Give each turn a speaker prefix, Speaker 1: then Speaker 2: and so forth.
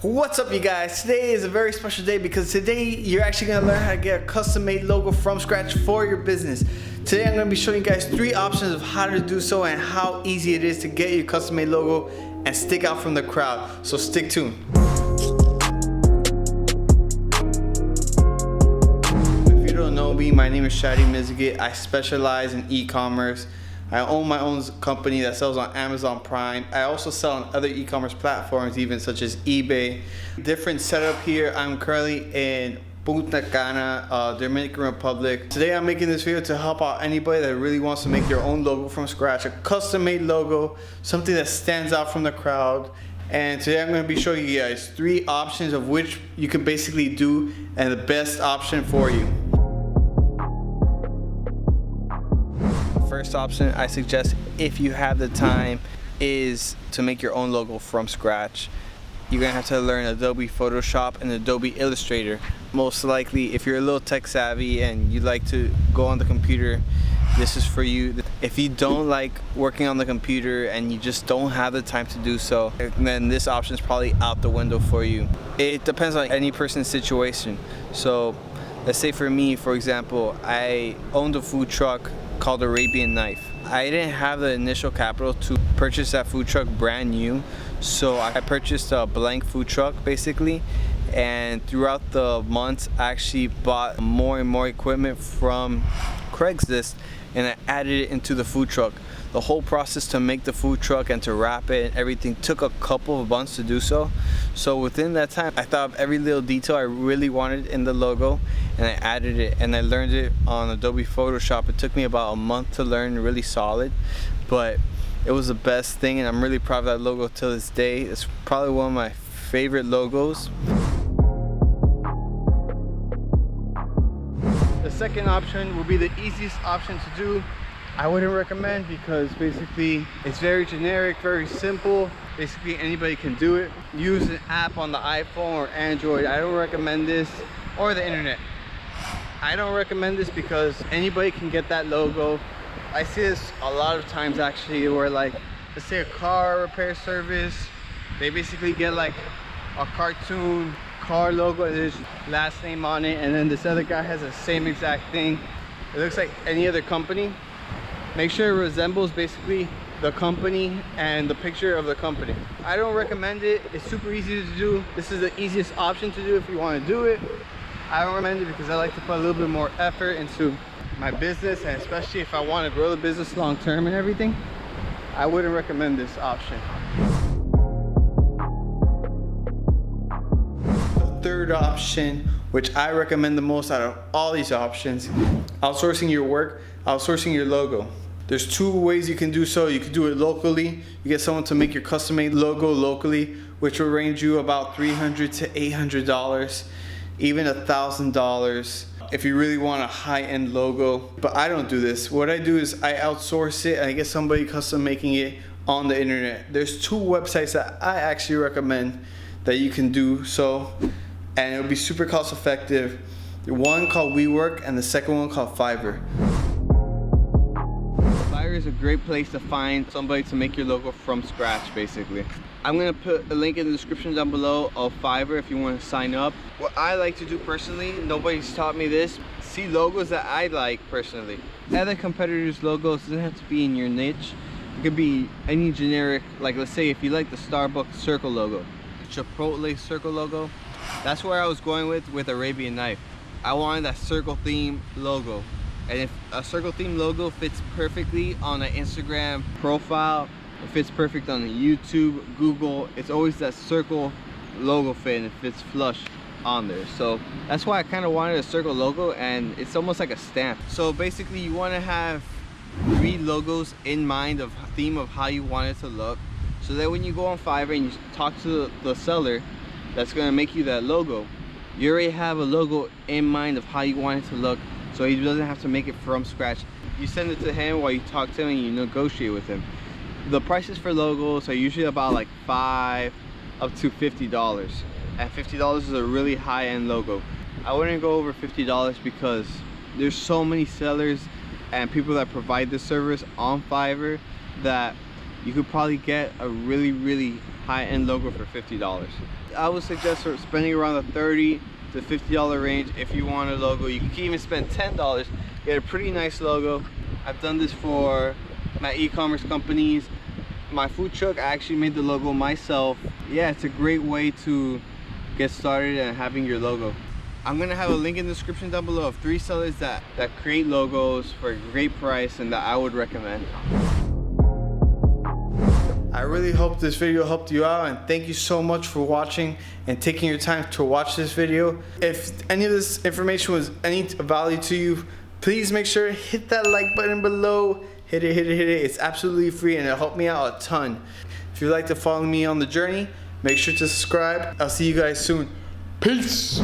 Speaker 1: What's up, you guys? Today is a very special day because today you're actually going to learn how to get a custom made logo from scratch for your business. Today I'm going to be showing you guys 3 options of how to do so and how easy it is to get your custom made logo and stick out from the crowd. So stick tuned. If you don't know me, my name is 𝙁𝙤𝙬𝙧𝙧. I specialize in e-commerce. I own my own company that sells on Amazon Prime. I also sell on other e-commerce platforms, even such as eBay. Different setup here. I'm currently in Punta Cana, Dominican Republic. Today I'm making this video to help out anybody that really wants to make their own logo from scratch, a custom made logo, something that stands out from the crowd. And today I'm going to be showing you guys 3 options of which you can basically do and the best option for you. First option I suggest, if you have the time, is to make your own logo from scratch. You're gonna have to learn Adobe Photoshop and Adobe Illustrator. Most likely, if you're a little tech savvy and you like to go on the computer, this is for you. If you don't like working on the computer and you just don't have the time to do so, then this option is probably out the window for you. It depends on any person's situation. So let's say for me, for example, I owned a food truck called Arabian Knife. I didn't have the initial capital to purchase that food truck brand new, so I purchased a blank food truck basically, and throughout the months I actually bought more and more equipment from Craigslist and I added it into the food truck. The whole process to make the food truck and to wrap it and everything took a couple of months to do so. So within that time, I thought of every little detail I really wanted in the logo and I added it, and I learned it on Adobe Photoshop. It took me about a month to learn really solid, but it was the best thing and I'm really proud of that logo till this day. It's probably one of my favorite logos. The second option will be the easiest option to do. I wouldn't recommend because basically it's very generic, very simple. Basically anybody can do it. Use an app on the iPhone or Android. I don't recommend this, or the internet. I don't recommend this because anybody can get that logo. I see this a lot of times actually, where like, let's say a car repair service, they basically get like a cartoon car logo and there's last name on it, and then this other guy has the same exact thing. It looks like any other company. Make sure it resembles basically the company and the picture of the company. I don't recommend it. It's super easy to do. This is the easiest option to do if you want to do it. I don't recommend it because I like to put a little bit more effort into my business, and especially if I want to grow the business long term and everything, I wouldn't recommend this option. The third option, which I recommend the most out of all these options, outsourcing your work, outsourcing your logo. There's 2 ways you can do so. You can do it locally. You get someone to make your custom made logo locally, which will range you about $300 to $800, even $1,000 if you really want a high-end logo. But I don't do this. What I do is I outsource it and I get somebody custom making it on the internet. There's 2 websites that I actually recommend that you can do so, and it'll be super cost effective. One called WeWork and the second one called Fiverr. Fiverr is a great place to find somebody to make your logo from scratch basically. I'm going to put a link in the description down below of Fiverr if you want to sign up. What I like to do personally, nobody's taught me this, see logos that I like personally. Other competitors' logos doesn't have to be in your niche. It could be any generic, like let's say if you like the Starbucks circle logo, Chipotle circle logo, that's where I was going with Arabian Knife. I wanted that circle theme logo, and if a circle theme logo fits perfectly on an Instagram profile, it fits perfect on YouTube, Google, it's always that circle logo fit and it fits flush on there. So that's why I kind of wanted a circle logo, and it's almost like a stamp. So basically you want to have 3 logos in mind of theme of how you want it to look, so that when you go on Fiverr and you talk to the seller that's going to make you that logo, you already have a logo in mind of how you want it to look, so he doesn't have to make it from scratch. You send it to him while you talk to him and you negotiate with him. The prices for logos are usually about like $5 up to $50, and $50 is a really high-end logo. I wouldn't go over $50 because there's so many sellers and people that provide this service on Fiverr that you could probably get a really high-end logo for $50. I would suggest spending around the $30 to $50 range if you want a logo. You can even spend $10, get a pretty nice logo. I've done this for my e-commerce companies. My food truck, I actually made the logo myself. Yeah, it's a great way to get started and having your logo. I'm gonna have a link in the description down below of 3 sellers that create logos for a great price and that I would recommend. I really hope this video helped you out, and thank you so much for watching and taking your time to watch this video. If any of this information was any value to you, please make sure to hit that like button below. Hit it, hit it, hit it. It's absolutely free and it'll help me out a ton. If you'd like to follow me on the journey, make sure to subscribe. I'll see you guys soon. Peace!